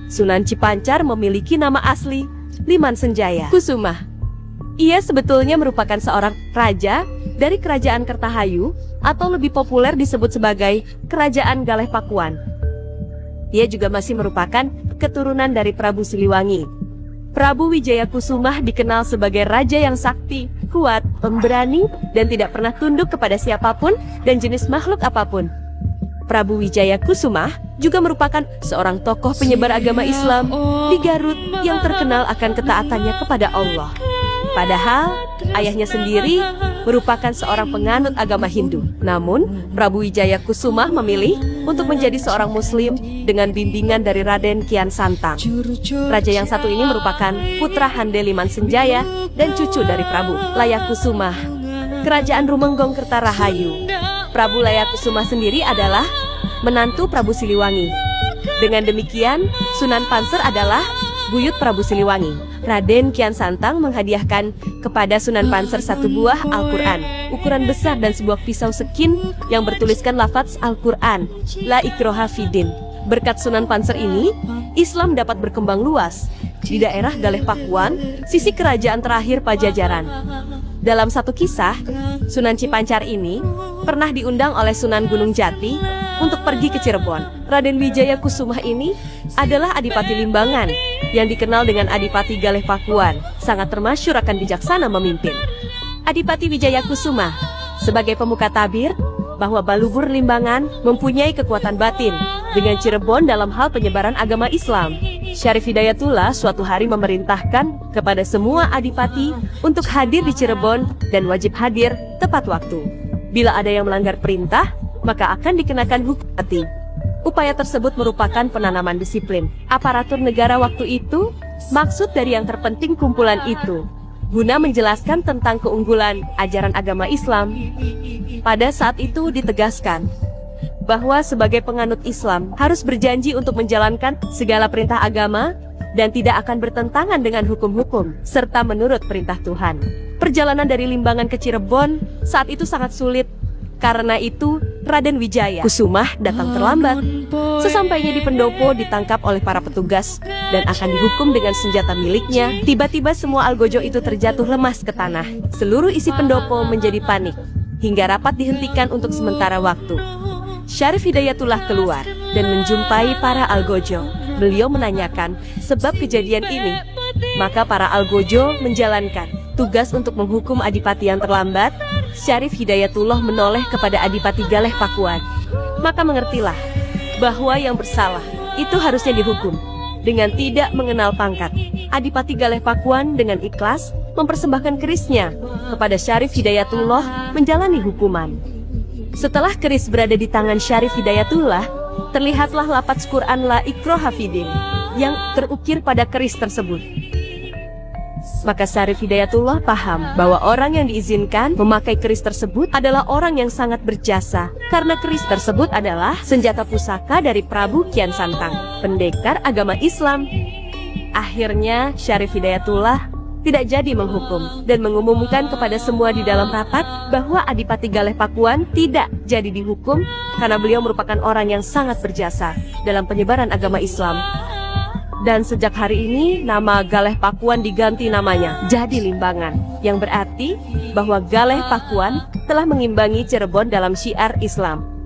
Sunan Cipancar memiliki nama asli Liman Senjaya Kusumah. Ia sebetulnya merupakan seorang raja dari Kerajaan Kertahayu atau lebih populer disebut sebagai Kerajaan Galeh Pakuan. Ia juga masih merupakan keturunan dari Prabu Siliwangi. Prabu Wijaya Kusumah dikenal sebagai raja yang sakti, kuat, pemberani, dan tidak pernah tunduk kepada siapapun dan jenis makhluk apapun. Prabu Wijaya Kusumah juga merupakan seorang tokoh penyebar agama Islam di Garut yang terkenal akan ketaatannya kepada Allah. Padahal ayahnya sendiri merupakan seorang penganut agama Hindu. Namun, Prabu Wijaya Kusumah memilih untuk menjadi seorang Muslim dengan bimbingan dari Raden Kian Santang. Raja yang satu ini merupakan putra Hande Liman Senjaya dan cucu dari Prabu Layakusumah, Kerajaan Rumenggong Kertarahayu. Prabu Layakusumah sendiri adalah menantu Prabu Siliwangi. Dengan demikian, Sunan Panser adalah buyut Prabu Siliwangi. Raden Kian Santang menghadiahkan kepada Sunan Panser satu buah Al-Quran ukuran besar dan sebuah pisau sekin yang bertuliskan lafaz Al-Quran, La Ikroha Fidin. Berkat Sunan Panser ini, Islam dapat berkembang luas di daerah Galeh Pakuan, sisi kerajaan terakhir Pajajaran. Dalam satu kisah, Sunan Cipancar ini pernah diundang oleh Sunan Gunung Jati untuk pergi ke Cirebon. Raden Wijaya Kusumah ini adalah Adipati Limbangan yang dikenal dengan Adipati Galeh Pakuan, sangat termasyhur akan bijaksana memimpin. Adipati Wijaya Kusumah sebagai pemuka tabir bahwa Balubur Limbangan mempunyai kekuatan batin dengan Cirebon dalam hal penyebaran agama Islam. Syarif Hidayatullah suatu hari memerintahkan kepada semua adipati untuk hadir di Cirebon dan wajib hadir tepat waktu. Bila ada yang melanggar perintah, maka akan dikenakan hukum mati. Upaya tersebut merupakan penanaman disiplin aparatur negara waktu itu. Maksud dari yang terpenting kumpulan itu guna menjelaskan tentang keunggulan ajaran agama Islam. Pada saat itu ditegaskan bahwa sebagai penganut Islam harus berjanji untuk menjalankan segala perintah agama dan tidak akan bertentangan dengan hukum-hukum serta menurut perintah Tuhan. Perjalanan dari Limbangan ke Cirebon saat itu sangat sulit. Karena itu, Raden Wijaya Kusumah datang terlambat. Sesampainya di pendopo ditangkap oleh para petugas dan akan dihukum dengan senjata miliknya. Tiba-tiba semua algojo itu terjatuh lemas ke tanah. Seluruh isi pendopo menjadi panik hingga rapat dihentikan untuk sementara waktu. Syarif Hidayatullah keluar dan menjumpai para algojo. Beliau menanyakan sebab kejadian ini. Maka para algojo menjalankan tugas untuk menghukum adipati yang terlambat. Syarif Hidayatullah menoleh kepada Adipati Galeh Pakuan. Maka mengertilah bahwa yang bersalah itu harusnya dihukum dengan tidak mengenal pangkat. Adipati Galeh Pakuan dengan ikhlas mempersembahkan kerisnya kepada Syarif Hidayatullah menjalani hukuman. Setelah keris berada di tangan Syarif Hidayatullah, terlihatlah lafaz Quran La Ikroha Fidin yang terukir pada keris tersebut. Maka Syarif Hidayatullah paham bahwa orang yang diizinkan memakai keris tersebut adalah orang yang sangat berjasa, karena keris tersebut adalah senjata pusaka dari Prabu Kian Santang, pendekar agama Islam. Akhirnya Syarif Hidayatullah tidak jadi menghukum dan mengumumkan kepada semua di dalam rapat bahwa Adipati Galeh Pakuan tidak jadi dihukum karena beliau merupakan orang yang sangat berjasa dalam penyebaran agama Islam. Dan sejak hari ini nama Galeh Pakuan diganti namanya jadi Limbangan, yang berarti bahwa Galeh Pakuan telah mengimbangi Cirebon dalam syiar Islam.